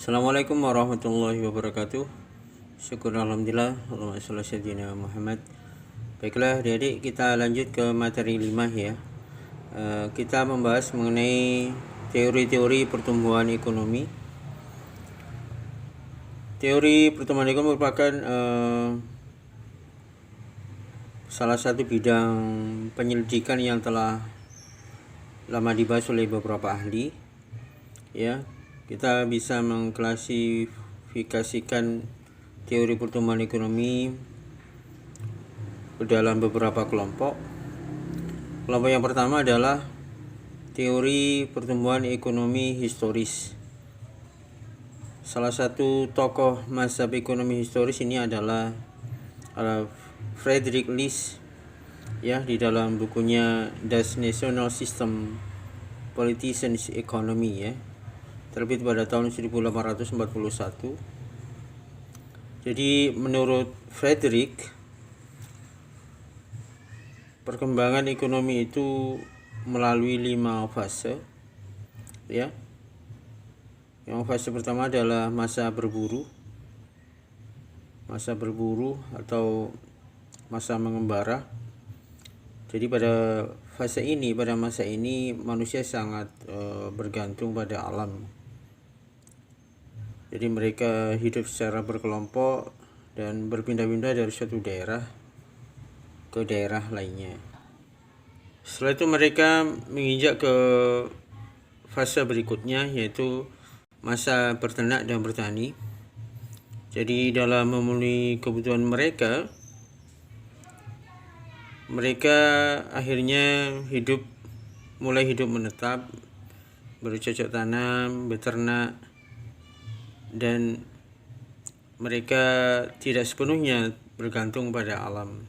Assalamualaikum warahmatullahi wabarakatuh. Syukur alhamdulillah, Allahumma shalli ala sayyidina Muhammad. Baiklah adik-adik, kita lanjut ke materi 5 ya. Kita membahas mengenai teori-teori pertumbuhan ekonomi. Teori pertumbuhan ekonomi merupakan salah satu bidang penyelidikan yang telah lama dibahas oleh beberapa ahli ya. Kita bisa mengklasifikasikan teori pertumbuhan ekonomi ke dalam beberapa kelompok. Kelompok yang pertama adalah teori pertumbuhan ekonomi historis. Salah satu tokoh mazhab ekonomi historis ini adalah Friedrich List ya, di dalam bukunya Das National System Politicians Economy ya, terbit pada tahun 1841. Jadi menurut Friedrich, perkembangan ekonomi itu melalui 5 fase ya. Yang fase pertama adalah masa berburu atau masa mengembara. Jadi pada masa ini manusia sangat bergantung pada alam. Jadi mereka hidup secara berkelompok dan berpindah-pindah dari suatu daerah ke daerah lainnya. Setelah itu mereka menginjak ke fase berikutnya, yaitu masa berternak dan bertani. Jadi dalam memenuhi kebutuhan mereka akhirnya mulai hidup menetap, bercocok tanam, beternak, dan mereka tidak sepenuhnya bergantung pada alam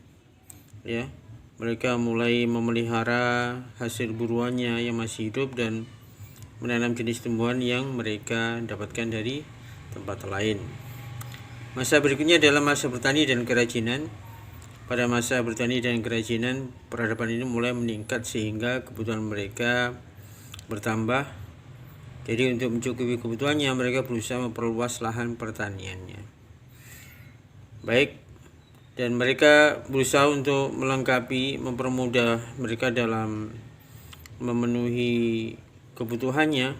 ya. Mereka mulai memelihara hasil buruannya yang masih hidup dan menanam jenis tumbuhan yang mereka dapatkan dari tempat lain. Masa berikutnya adalah masa bertani dan kerajinan. Pada masa bertani dan kerajinan, peradaban ini mulai meningkat sehingga kebutuhan mereka bertambah. Jadi untuk mencukupi kebutuhannya, mereka berusaha memperluas lahan pertaniannya. Baik, dan mereka berusaha untuk mempermudah mereka dalam memenuhi kebutuhannya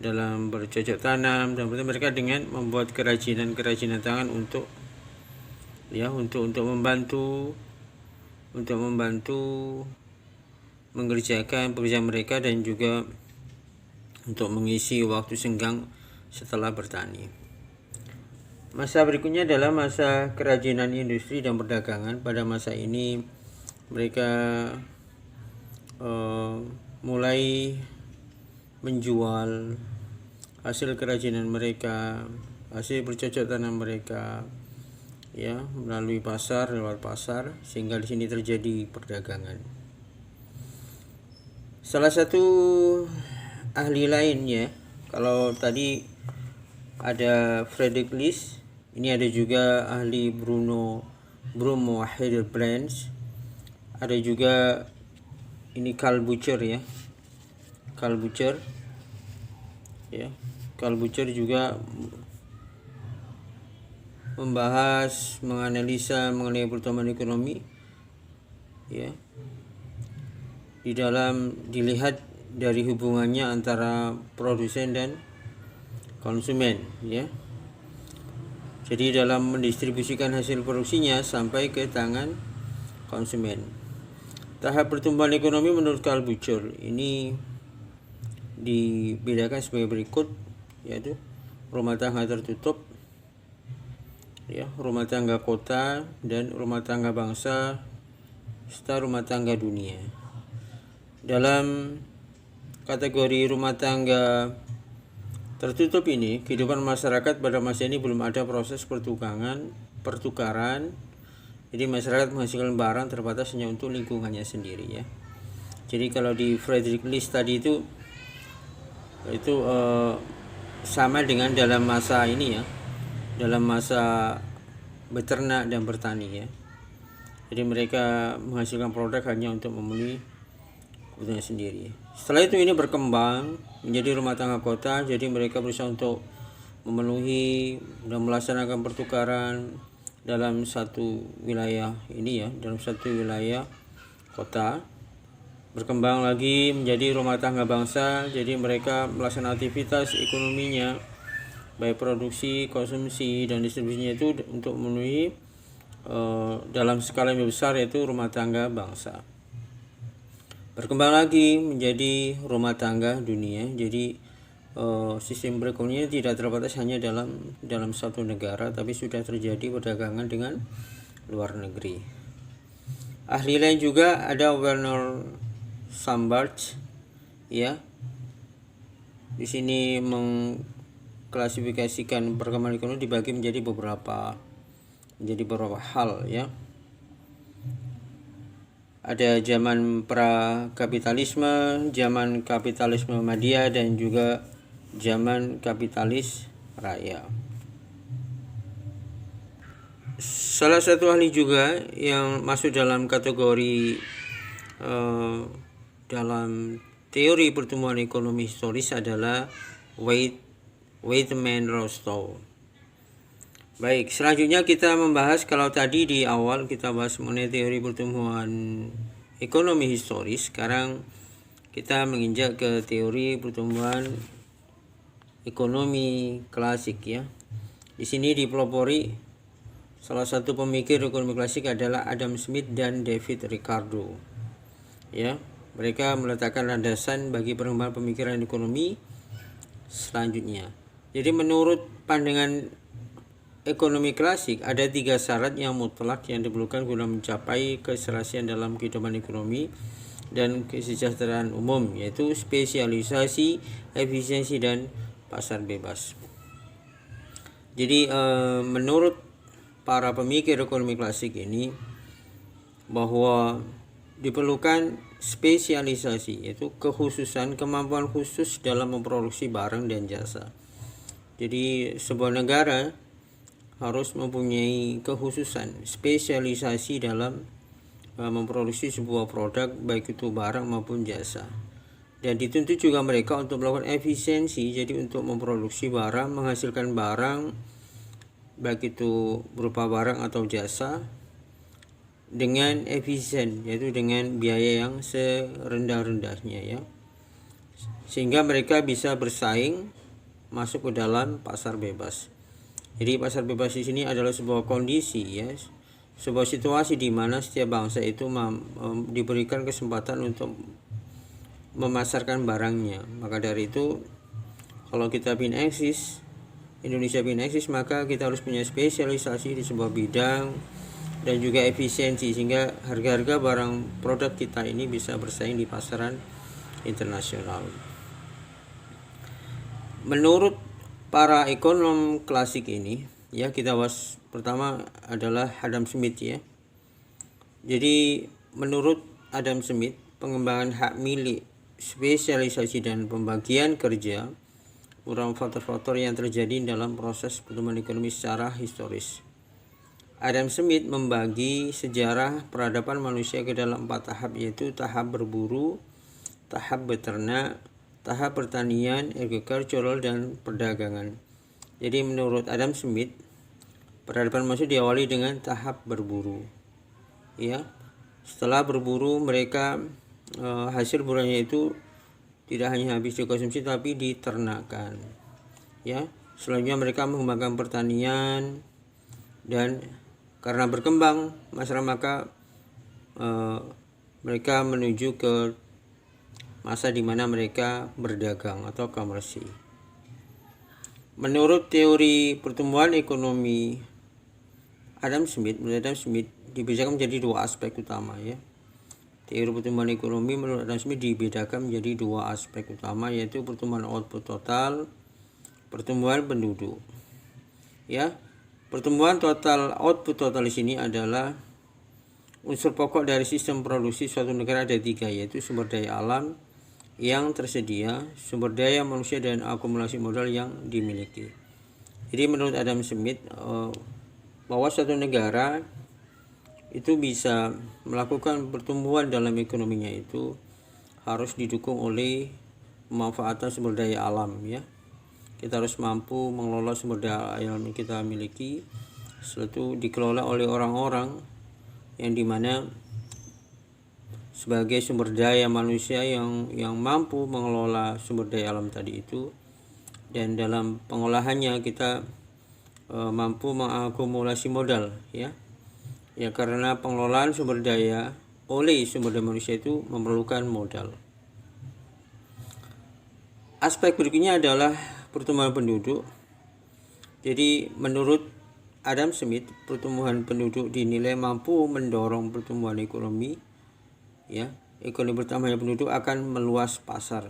dalam bercocok tanam, dan mereka dengan membuat kerajinan tangan untuk membantu mengerjakan pekerjaan mereka dan juga untuk mengisi waktu senggang setelah bertani. Masa berikutnya adalah masa kerajinan industri dan perdagangan. Pada masa ini mereka mulai menjual hasil kerajinan mereka, hasil bercocok tanam mereka ya, lewat pasar, sehingga di sini terjadi perdagangan. Salah satu ahli lainnya, kalau tadi ada Friedrich List, ini ada juga ahli Bruno Hildebrand, ada juga ini Karl Butcher ya. Karl Butcher juga menganalisa mengenai pertumbuhan ekonomi ya, di dalam dilihat dari hubungannya antara produsen dan konsumen ya. Jadi dalam mendistribusikan hasil produksinya sampai ke tangan konsumen. Tahap pertumbuhan ekonomi menurut Karl Butcher ini dibedakan sebagai berikut, yaitu rumah tangga tertutup ya, rumah tangga kota, dan rumah tangga bangsa serta rumah tangga dunia. Dalam kategori rumah tangga tertutup ini, kehidupan masyarakat pada masa ini belum ada proses pertukaran. Jadi masyarakat menghasilkan barang terbatas hanya untuk lingkungannya sendiri ya. Jadi kalau di Friedrich List tadi itu sama dengan dalam masa ini ya, dalam masa beternak dan bertani ya. Jadi mereka menghasilkan produk hanya untuk memenuhi kebutuhan sendiri. Setelah itu ini berkembang menjadi rumah tangga kota. Jadi mereka berusaha untuk memenuhi dan melaksanakan pertukaran dalam satu wilayah ini ya, dalam satu wilayah kota. Berkembang lagi menjadi rumah tangga bangsa, jadi mereka melaksanakan aktivitas ekonominya baik produksi, konsumsi, dan distribusinya itu untuk memenuhi dalam skala yang besar, yaitu rumah tangga bangsa. Berkembang lagi menjadi rumah tangga dunia, jadi sistem perekonomian tidak terbatas hanya dalam satu negara, tapi sudah terjadi perdagangan dengan luar negeri. Ahli lain juga ada Werner Sambart ya. Di sini mengklasifikasikan perkembangan ekonomi dibagi menjadi beberapa hal ya. Ada zaman pra-kapitalisme, zaman kapitalisme madya, dan juga zaman kapitalis raya. Salah satu ahli juga yang masuk dalam kategori dalam teori pertumbuhan ekonomi historis adalah Weidman Rostow. Baik, selanjutnya kita membahas, kalau tadi di awal kita bahas mengenai teori pertumbuhan ekonomi historis, sekarang kita menginjak ke teori pertumbuhan ekonomi klasik ya. Di sini dipelopori salah satu pemikir ekonomi klasik adalah Adam Smith dan David Ricardo. Ya, mereka meletakkan landasan bagi perkembangan pemikiran ekonomi selanjutnya. Jadi menurut pandangan ekonomi klasik, ada 3 syarat yang mutlak yang diperlukan guna mencapai keserasian dalam kehidupan ekonomi dan kesejahteraan umum, yaitu spesialisasi, efisiensi, dan pasar bebas. Jadi menurut para pemikir ekonomi klasik ini, bahwa diperlukan spesialisasi, yaitu kekhususan, kemampuan khusus dalam memproduksi barang dan jasa. Jadi sebuah negara harus mempunyai kekhususan, spesialisasi dalam memproduksi sebuah produk, baik itu barang maupun jasa. Dan dituntut juga mereka untuk melakukan efisiensi, jadi untuk memproduksi barang, menghasilkan barang, baik itu berupa barang atau jasa, dengan efisien, yaitu dengan biaya yang serendah-rendahnya ya, sehingga mereka bisa bersaing masuk ke dalam pasar bebas. Jadi pasar bebas di sini adalah sebuah kondisi ya, sebuah situasi di mana setiap bangsa itu diberikan kesempatan untuk memasarkan barangnya. Maka dari itu, kalau kita ingin eksis, Indonesia ingin eksis, maka kita harus punya spesialisasi di sebuah bidang dan juga efisiensi, sehingga harga-harga barang produk kita ini bisa bersaing di pasaran internasional. Menurut para ekonom klasik ini ya, kita bahas pertama adalah Adam Smith ya. Jadi menurut Adam Smith, pengembangan hak milik, spesialisasi, dan pembagian kerja merupakan faktor-faktor yang terjadi dalam proses pertumbuhan ekonomi secara historis. Adam Smith membagi sejarah peradaban manusia ke dalam 4 tahap, yaitu tahap berburu, tahap beternak, tahap pertanian, agricultural, dan perdagangan. Jadi menurut Adam Smith, peradaban manusia diawali dengan tahap berburu. Ya, setelah berburu, mereka hasil buruannya itu tidak hanya habis dikonsumsi tapi diternakkan. Ya, selanjutnya mereka mengembangkan pertanian, dan karena berkembang masyarakat, maka mereka menuju ke masa di mana mereka berdagang atau komersi. Menurut teori pertumbuhan ekonomi Adam Smith dibedakan menjadi 2 aspek utama ya. Teori pertumbuhan ekonomi menurut Adam Smith dibedakan menjadi 2 aspek utama, yaitu pertumbuhan output total, pertumbuhan penduduk. Ya, pertumbuhan total, output total di sini adalah unsur pokok dari sistem produksi suatu negara. Ada 3, yaitu sumber daya alam yang tersedia, sumber daya manusia, dan akumulasi modal yang dimiliki. Jadi menurut Adam Smith, bahwa suatu negara itu bisa melakukan pertumbuhan dalam ekonominya itu harus didukung oleh pemanfaatan sumber daya alam ya. kita harus mampu mengelola sumber daya alam yang kita miliki. Setelah itu dikelola oleh orang-orang yang dimana sebagai sumber daya manusia yang mampu mengelola sumber daya alam tadi itu, dan dalam pengolahannya kita mampu mengakumulasi modal ya karena pengelolaan sumber daya oleh sumber daya manusia itu memerlukan modal. Aspek berikutnya adalah pertumbuhan penduduk. Jadi menurut Adam Smith, pertumbuhan penduduk dinilai mampu mendorong pertumbuhan ekonomi ya. Ekonomi bertambahnya penduduk akan meluas pasar,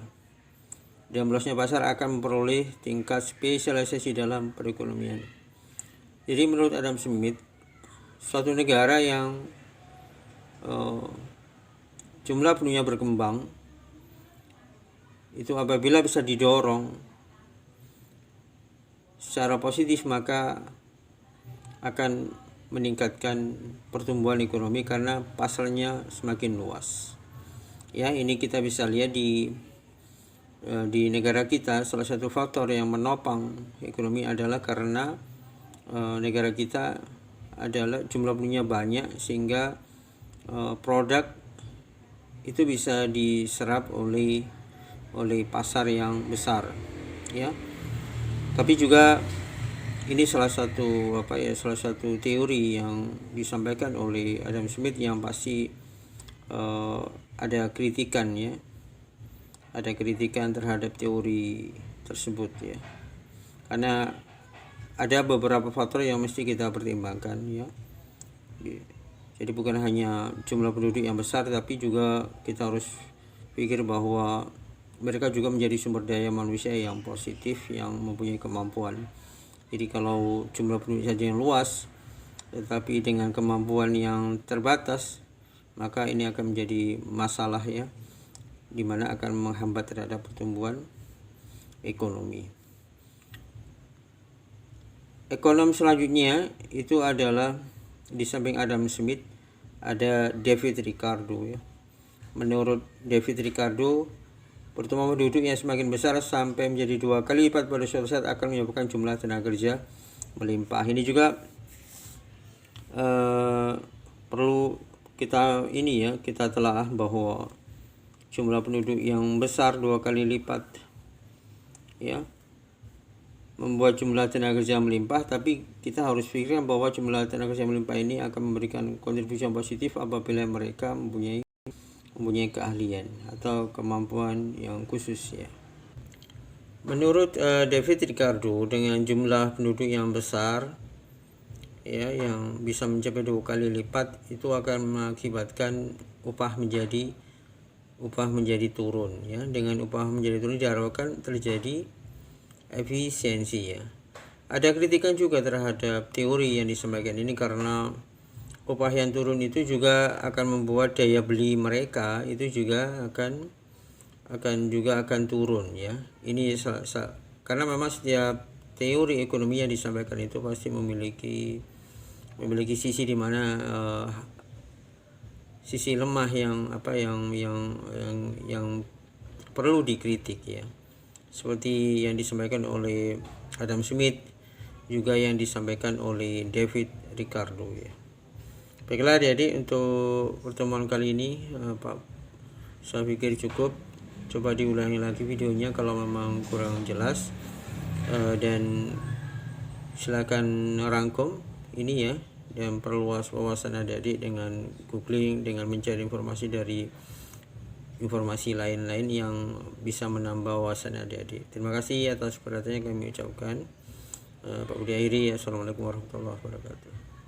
dan meluasnya pasar akan memperoleh tingkat spesialisasi dalam perekonomian. Jadi menurut Adam Smith, suatu negara yang jumlah penduduknya berkembang itu apabila bisa didorong secara positif, maka akan meningkatkan pertumbuhan ekonomi karena pasarnya semakin luas. Ya, ini kita bisa lihat di negara kita. Salah satu faktor yang menopang ekonomi adalah karena negara kita adalah jumlah penduduknya banyak, sehingga produk itu bisa diserap oleh pasar yang besar ya. Tapi juga ini salah satu teori yang disampaikan oleh Adam Smith yang pasti ada kritikan ya. Ada kritikan terhadap teori tersebut ya. Karena ada beberapa faktor yang mesti kita pertimbangkan ya. Jadi bukan hanya jumlah penduduk yang besar, tapi juga kita harus pikir bahwa mereka juga menjadi sumber daya manusia yang positif, yang mempunyai kemampuan. Jadi kalau jumlah penduduk saja yang luas tetapi dengan kemampuan yang terbatas, maka ini akan menjadi masalah ya, dimana akan menghambat terhadap pertumbuhan ekonomi. Ekonom selanjutnya itu adalah, di samping Adam Smith ada David Ricardo ya. Menurut David Ricardo, pertumbuhan penduduk yang semakin besar sampai menjadi 2 kali lipat pada suatu saat akan menyebabkan jumlah tenaga kerja melimpah. Ini juga perlu kita telah bahwa jumlah penduduk yang besar 2 kali lipat ya membuat jumlah tenaga kerja melimpah, tapi kita harus pikirkan bahwa jumlah tenaga kerja melimpah ini akan memberikan kontribusi yang positif apabila mereka mempunyai keahlian atau kemampuan yang khusus ya. Menurut David Ricardo, dengan jumlah penduduk yang besar ya, yang bisa mencapai 2 kali lipat, itu akan mengakibatkan upah menjadi turun ya. Dengan upah menjadi turun diharapkan terjadi efisiensi ya. Ada kritikan juga terhadap teori yang disampaikan ini karena upah yang turun itu juga akan membuat daya beli mereka itu juga akan turun ya. Ini karena memang setiap teori ekonomi yang disampaikan itu pasti memiliki sisi di mana sisi lemah yang perlu dikritik ya. Seperti yang disampaikan oleh Adam Smith, juga yang disampaikan oleh David Ricardo ya. Baiklah adik-adik, untuk pertemuan kali ini saya pikir cukup. Coba diulangi lagi videonya kalau memang kurang jelas, dan silakan rangkum ini ya, dan perluas wawasan adik-adik dengan googling, dengan mencari informasi dari informasi lain-lain yang bisa menambah wawasan adik-adik. Terima kasih atas perhatiannya kami ucapkan. Pak Budi akhiri, assalamualaikum warahmatullahi wabarakatuh.